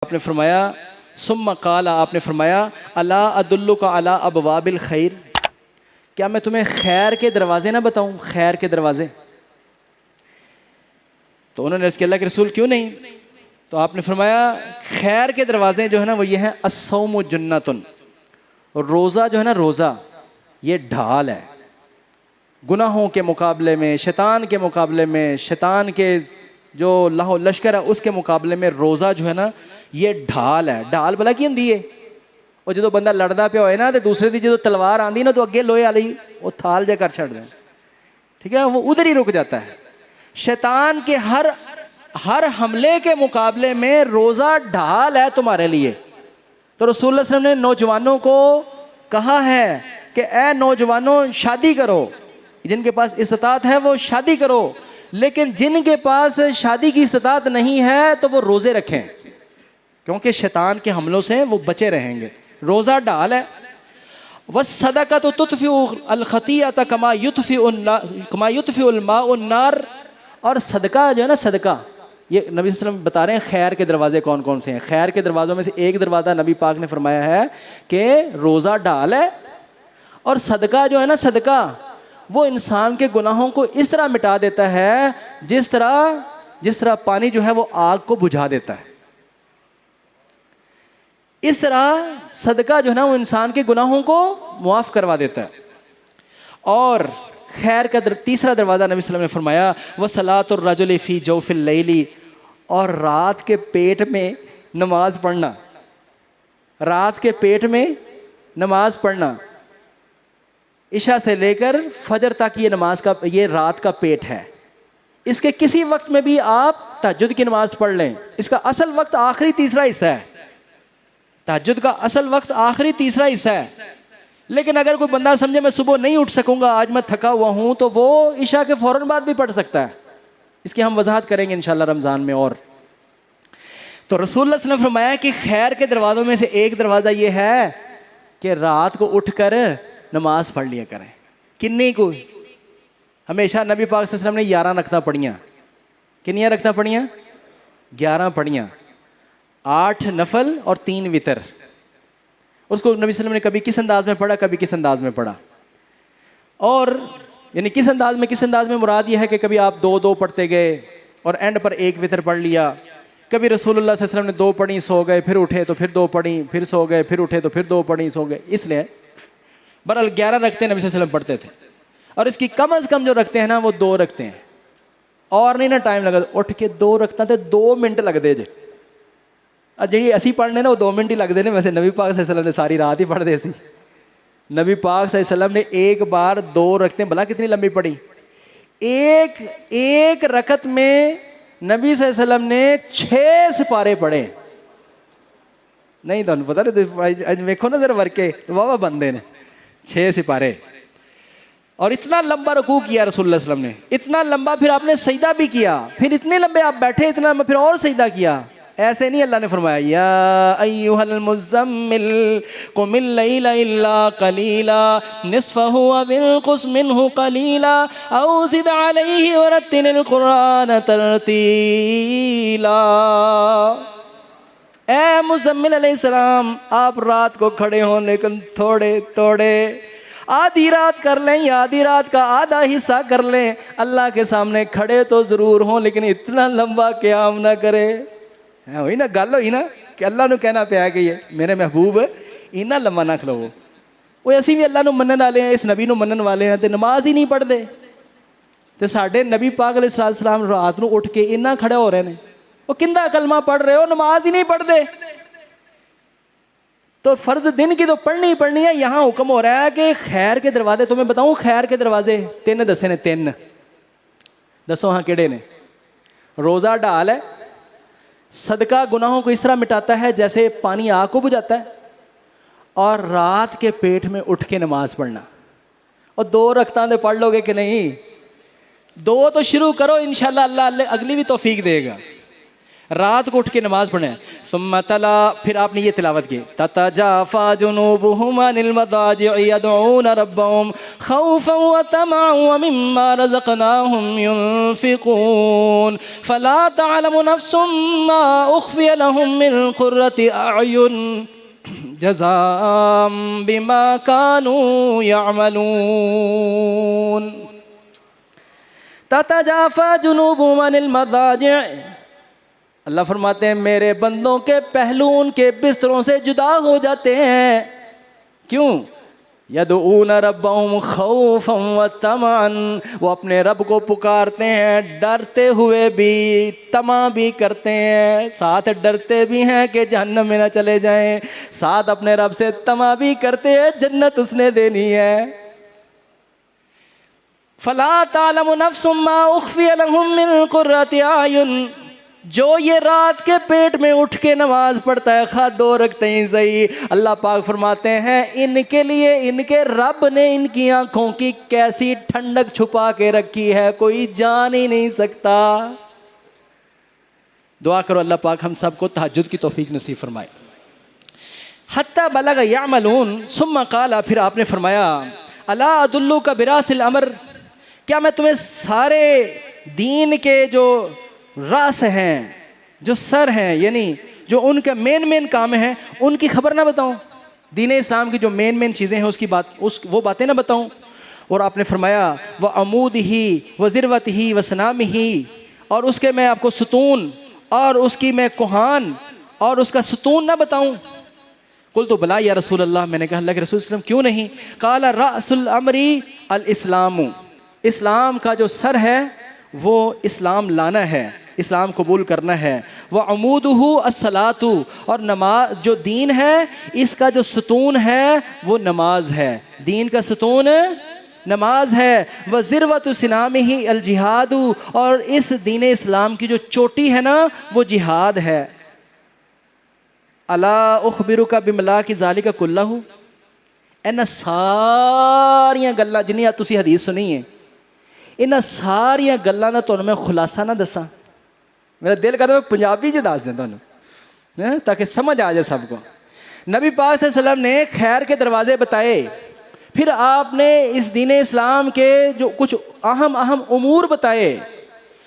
آپ نے فرمایا ثم قال، آپ نے فرمایا الا ادلک علی ابواب الخیر، کیا میں تمہیں خیر کے دروازے نہ بتاؤں؟ خیر کے دروازے. تو انہوں نے عرض کیا اللہ کے رسول کیوں نہیں؟ تو آپ نے فرمایا خیر کے دروازے جو ہے نا وہ یہ ہیں الصوم جنۃ، روزہ جو ہے نا روزہ یہ ڈھال ہے گناہوں کے مقابلے میں، شیطان کے مقابلے میں، شیطان کے جو لاہو لشکر ہے اس کے مقابلے میں روزہ جو ہے نا یہ ڈھال ہے. ڈھال بلا کی ہوندی ہے؟ وہ جدو بندہ لڑدا پیا ہوئے نا تو دوسرے دی جدو تلوار آندی نا تو اگے لوہے والی وہ تھال جا کر چھڑ دیں، ٹھیک ہے، وہ ادھر ہی رک جاتا ہے. شیطان کے ہر حملے کے مقابلے میں روزہ ڈھال ہے تمہارے لیے. تو رسول اللہ صلی اللہ علیہ وسلم نے نوجوانوں کو کہا ہے کہ اے نوجوانوں شادی کرو، جن کے پاس استطاعت ہے وہ شادی کرو، لیکن جن کے پاس شادی کی استطاعت نہیں ہے تو وہ روزے رکھیں، کیونکہ شیطان کے حملوں سے وہ بچے رہیں گے. روزہ ڈھال ہے. وَالصَّدَقَةُ تُطْفِئُ الْخَطِيئَةَ كَمَا يُطْفِئُ الْمَاءُ النَّارَ، اور صدقہ جو ہے نا صدقہ، یہ نبی صلی اللہ علیہ وسلم بتا رہے ہیں خیر کے دروازے کون کون سے ہیں. خیر کے دروازوں میں سے ایک دروازہ نبی پاک نے فرمایا ہے کہ روزہ ڈھال ہے، اور صدقہ جو ہے نا صدقہ وہ انسان کے گناہوں کو اس طرح مٹا دیتا ہے جس طرح پانی جو ہے وہ آگ کو بجھا دیتا ہے. اس طرح صدقہ جو ہے نا وہ انسان کے گناہوں کو معاف کروا دیتا ہے. اور خیر کا تیسرا دروازہ نبی صلی اللہ علیہ وسلم نے فرمایا وَصَلَاةُ الرَّجُلِ فِي جَوْفِ اللَّيْلِ، اور رات کے پیٹ میں نماز پڑھنا. رات کے پیٹ میں نماز پڑھنا، عشاء سے لے کر فجر تک یہ نماز کا یہ رات کا پیٹ ہے. اس کے کسی وقت میں بھی آپ تہجد کی نماز پڑھ لیں. اس کا اصل وقت آخری تیسرا حصہ ہے. تہجد کا اصل وقت آخری تیسرا حصہ ہے. لیکن اگر کوئی بندہ سمجھے میں صبح نہیں اٹھ سکوں گا، آج میں تھکا ہوا ہوں، تو وہ عشاء کے فوراً بعد بھی پڑھ سکتا ہے. اس کی ہم وضاحت کریں گے انشاءاللہ رمضان میں. اور تو رسول اللہ صلی اللہ علیہ وسلم نے فرمایا کہ خیر کے دروازوں میں سے ایک دروازہ یہ ہے کہ رات کو اٹھ کر نماز پڑھ لیا کریں. کنی کو ہمیشہ نبی پاک صلی اللہ علیہ وسلم نے 11 رکعتیں پڑھیاں. کنیاں رکعتیں پڑھیاں؟ 11 پڑھیاں، 8 نفل اور 3 وتر. اس کو نبی صلی اللہ علیہ وسلم نے کبھی کس انداز میں پڑھا، کبھی کس انداز میں پڑھا. اور یعنی کس انداز میں مراد یہ ہے کہ کبھی آپ 2 پڑھتے گئے اور اینڈ پر 1 وتر پڑھ لیا. کبھی رسول اللہ صلی اللہ علیہ وسلم نے 2 پڑھی سو گئے، پھر اٹھے تو پھر 2 پڑھی، پھر سو گئے، پھر اٹھے تو پھر 2 پڑھی سو گئے. اس لیے بہرحال 11 رکھتے ہیں نبی صلی اللہ علیہ وسلم پڑھتے تھے. اور اس کی کم از کم جو رکھتے ہیں نا وہ 2 رکھتے ہیں. اور نہیں نا ٹائم لگا، اٹھ کے 2 رکھتا تے 2 منٹ لگتے جے. جی اسی پڑھنے نا وہ 2 منٹ ہی لگتے ہیں. ویسے نبی پاک صلی اللہ علیہ وسلم نے ساری رات ہی پڑھتے سی. نبی پاک صلی اللہ علیہ وسلم نے ایک بار 2 رکھتے بھلا کتنی لمبی پڑھی. ایک رکعت میں نبی صلی اللہ علیہ وسلم نے 6 سپارے پڑھے. نہیں تو پتا نہیں ویکھو نا ذرا ورکے واہ بندے نے 6 سپارے. اور اتنا لمبا رکوع کیا رسول اللہ صلی اللہ علیہ وسلم نے، اتنا لمبا، پھر آپ نے سجدہ بھی کیا، پھر اتنے لمبے آپ بیٹھے، اتنا لمبا پھر اور سجدہ کیا. ایسے نہیں اللہ نے فرمایا یا ایھا المزمل قم اللیل الا قلیلا نصفہ او انقص منہ قلیلا او زد علیہ ورتل القرآن ترتیلا. اے مزمل علیہ السلام، آپ رات کو کھڑے ہوں لیکن تھوڑے آدھی رات کر لیں یا آدھی رات کا آدھا حصہ کر لیں، اللہ کے سامنے کھڑے تو ضرور ہوں لیکن اتنا لمبا قیام نہ کرے. ہوئی نا گل، ہوئی نا کہ اللہ نو کہنا پیا کہ یہ میرے محبوب اتنا لمبا نہ کھلو. وہ اسی بھی اللہ نو منن والے ہیں، اس نبی نو منن والے ہیں تے نماز ہی نہیں پڑھتے. تے ساڈے نبی پاک علیہ السلام رات نو اٹھ کے اتنا کھڑے ہو رہے ہیں. وہ کندہ کلمہ پڑھ رہے ہو، نماز ہی نہیں پڑھتے. تو فرض دن کی تو پڑھنی ہی پڑھنی ہے. یہاں حکم ہو رہا ہے کہ خیر کے دروازے، تمہیں بتاؤں خیر کے دروازے 3 دسے نے. 3 دسو ہاں کیڑے نے؟ روزہ ڈھال ہے، صدقہ گناہوں کو اس طرح مٹاتا ہے جیسے پانی آگ کو بجھاتا ہے، اور رات کے پیٹ میں اٹھ کے نماز پڑھنا. اور 2 رکعتیں پڑھ لو گے کہ نہیں؟ 2 تو شروع کرو، انشاءاللہ اللہ اگلی بھی توفیق دے گا. رات کو اٹھ کے نماز پڑھیں. ثم تلا، پھر آپ نے یہ تلاوت کی تتجافى جنوبهم عن المضاجع يدعون ربهم خوفا وطمعا ومما رزقناهم ينفقون فلا تعلم نفس ما اخفي لهم من قرة اعين جزاء بما كانوا يعملون. تتجافى جنوبهم عن المضاجع، اللہ فرماتے ہیں میرے بندوں کے پہلو ان کے بستروں سے جدا ہو جاتے ہیں. کیوں؟ یدعون ربهم خوفا وطمعا، وہ اپنے رب کو پکارتے ہیں ڈرتے ہوئے بھی، طمع بھی کرتے ہیں، ساتھ ڈرتے بھی ہیں کہ جہنم میں نہ چلے جائیں، ساتھ اپنے رب سے طمع بھی کرتے ہیں جنت اس نے دینی ہے. فلا تعلم نفس ما اخفی لهم من قرۃ اعین، جو یہ رات کے پیٹ میں اٹھ کے نماز پڑھتا ہے خواہ 2 رکعتیں صحیح، اللہ پاک فرماتے ہیں ان کے لیے ان کے رب نے ان کی آنکھوں کی کیسی ٹھنڈک چھپا کے رکھی ہے کوئی جان ہی نہیں سکتا. دعا کرو اللہ پاک ہم سب کو تہجد کی توفیق نصیب فرمائے. حتی بلغ یعملون ثم قال، پھر آپ نے فرمایا الا ادلک براس الامر، کیا میں تمہیں سارے دین کے جو راس ہیں، جو سر ہیں، یعنی جو ان کا مین کام ہیں ان کی خبر نہ بتاؤں؟ دین اسلام کی جو مین چیزیں ہیں اس کی بات، وہ باتیں نہ بتاؤں؟ اور آپ نے فرمایا وعمودہ وذروتہ وسنامہ، اور اس کے میں آپ کو ستون اور اس کی میں کوہان اور اس کا ستون نہ بتاؤں؟ قلت بلا یا رسول اللہ، میں نے کہا اللہ کے رسول صلی اللہ علیہ وسلم کیوں نہیں؟ قال رأس الامر الاسلام، اسلام کا جو سر ہے وہ اسلام لانا ہے، اسلام قبول کرنا ہے. وعمودہ الصلاۃ، اور نماز جو دین ہے اس کا جو ستون ہے وہ نماز ہے، دین کا ستون نماز ہے. وذروۃ سنامہ الجہاد، اور اس دین اسلام کی جو چوٹی ہے نا وہ جہاد ہے. الا اخبرک بملاک ذالک کلہ، اینا ساریاں گلاں جنیاں تسی حدیث سنی ہیں انہاں ساریاں گلاں دا تانوں میں خلاصہ نہ دساں؟ میرا دل کرتا ہے پنجابی چ دس دیں تانوں تاکہ سمجھ آ جائے سب کو. نبی پاک صلی اللہ علیہ وسلم نے خیر کے دروازے بتائے، پھر آپ نے اس دین اسلام کے جو کچھ اہم امور بتائے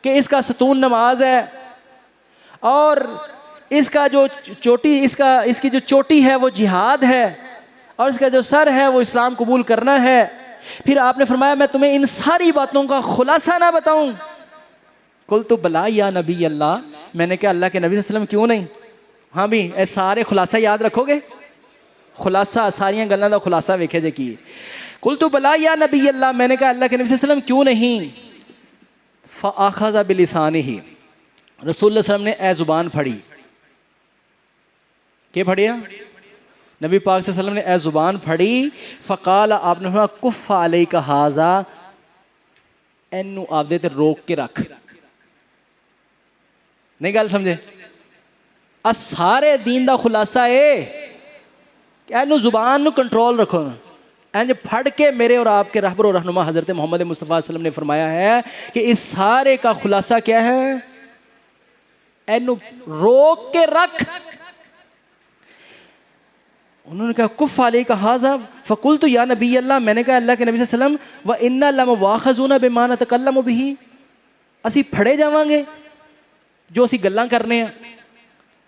کہ اس کا ستون نماز ہے، اور اس کا جو چوٹی، اس کی جو چوٹی ہے وہ جہاد ہے، اور اس کا جو سر ہے وہ اسلام قبول کرنا ہے. پھر آپ نے فرمایا میں تمہیں ان ساری باتوں کا خلاصہ نہ بتاؤں؟ قلت بلا یا نبی اللہ، میں نے کہا اللہ کے نبی صلی اللہ علیہ وسلم کیوں نہیں؟ ہاں بھی اے سارے خلاصہ یاد رکھو گے؟ خلاصہ ساریاں گلاں دا خلاصہ ویکھے جے کی. قلت بلا یا نبی اللہ، میں نے کہا اللہ کے نبی صلی اللہ علیہ وسلم کیوں نہیں؟ فاخذ بلسانہ، رسول اللہ صلی اللہ علیہ وسلم نے اے زبان پھڑی. کیا پڑھیا؟ نبی پاک صلی اللہ علیہ وسلم نے اے زبان پھڑی. فقال، آپ نے فرمایا کف علیک ھذا، اینو آپ دے تے روک کے رکھ. نہیں گل سمجھے؟ سارے دین دا خلاصہ ہے کہ اینو زبان نو کنٹرول رکھو. اینج پھڑ کے میرے اور آپ کے رہبر و رہنما حضرت محمد مصطفیٰ صلی اللہ علیہ وسلم نے فرمایا ہے کہ اس سارے کا خلاصہ کیا ہے؟ اینو روک کے رکھ. انہوں نے کہا کف علیک ھذا، فقلت یا نبی اللہ، میں نے کہا اللہ کے نبی صلی اللہ علیہ وسلم وَإِنَّا لَمُوَاخَذُونَ بِمَا نَتَكَلَّمُ بِهِ، اسی پھڑے جاواں گے جو اسی گلاں کرنے ہیں،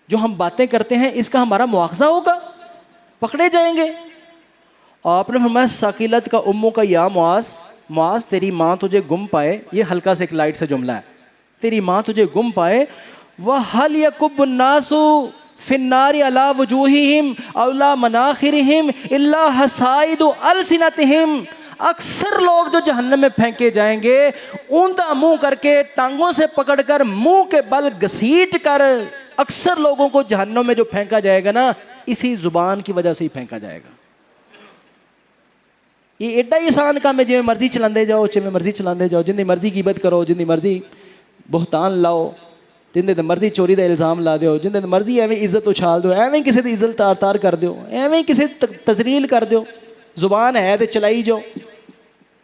جو ہم باتیں کرتے ہیں اس کا ہمارا مواخذہ ہوگا، پکڑے جائیں گے. آپ نے فرمایا ثقیلت کا امو کا یا معاذ، معاذ تیری ماں تجھے گم پائے، یہ ہلکا سے ایک لائٹ سے جملہ ہے، تیری ماں تجھے گم پائے. وَهَلْ يَكُبُّ النَّاسُ فِي النَّارِ عَلَى وُجُوهِهِمْ أَوْ لَا مَنَاخِرِهِمْ إِلَّا حَصَائِدُ أَلْسِنَتِهِمْ، اکثر لوگ جو جہنم میں پھینکے جائیں گے اوندا منہ کر کے، ٹانگوں سے پکڑ کر، منہ کے بل گھسیٹ کر، اکثر لوگوں کو جہنم میں جو پھینکا جائے گا نا اسی زبان کی وجہ سے ہی پھینکا جائے گا. یہ ایڈا ہی آسان کام ہے، جی مرضی چلاندے جاؤ، جی مرضی چلاندے جاؤ، جن دی مرضی غیبت کرو، جن دی مرضی بہتان لاؤ، جن دے مرضی چوری دا الزام لا دیو، جن دے مرضی ایویں عزت اچھال دیو، ایویں کسی دی عزت تار کر دیو، ایویں کسی تذلیل کر دیو. زبان ہے تے چلائی جاؤ.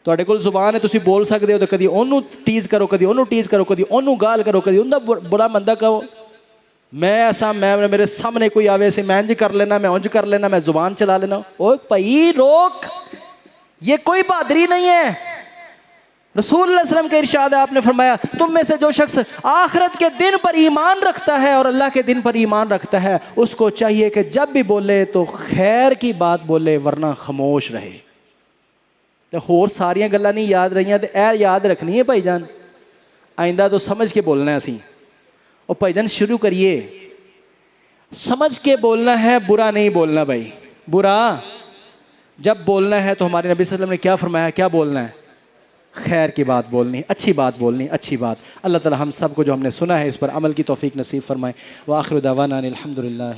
تواڈے کول زبان ہے تسی بول سکدے ہو تے کدی اونوں ٹیز کرو، کدی اونوں ٹیز کرو، کدی اونوں گال کرو، کدی اوندا برا مندہ کہو. میں ایسا میں میرے سامنے کوئی آوے سے میں انج کر لینا، میں انج کر لینا، میں زبان چلا لینا. اوہ بھائی روک، یہ کوئی بہادری نہیں ہے. رسول اللہ علیہ وسلم کا ارشاد ہے، آپ نے فرمایا تم میں سے جو شخص آخرت کے دن پر ایمان رکھتا ہے اور اللہ کے دن پر ایمان رکھتا ہے، اس کو چاہیے کہ جب بھی بولے تو خیر کی بات بولے ورنہ خاموش رہے. تو اور ساریاں گلاں نہیں یاد رہیاں تو اے یاد رکھنی ہے بھائی جان، آئندہ تو سمجھ کے بولنا ہے اسی. اور بھائی جان شروع کریے، سمجھ کے بولنا ہے، برا نہیں بولنا بھائی. برا جب بولنا ہے تو ہمارے نبی صلی اللہ علیہ وسلم نے کیا فرمایا، کیا بولنا ہے؟ خیر کی بات بولنی، اچھی بات بولنی، اچھی بات. اللہ تعالی ہم سب کو جو ہم نے سنا ہے اس پر عمل کی توفیق نصیب فرمائے. وآخر دعوانا الحمدللہ.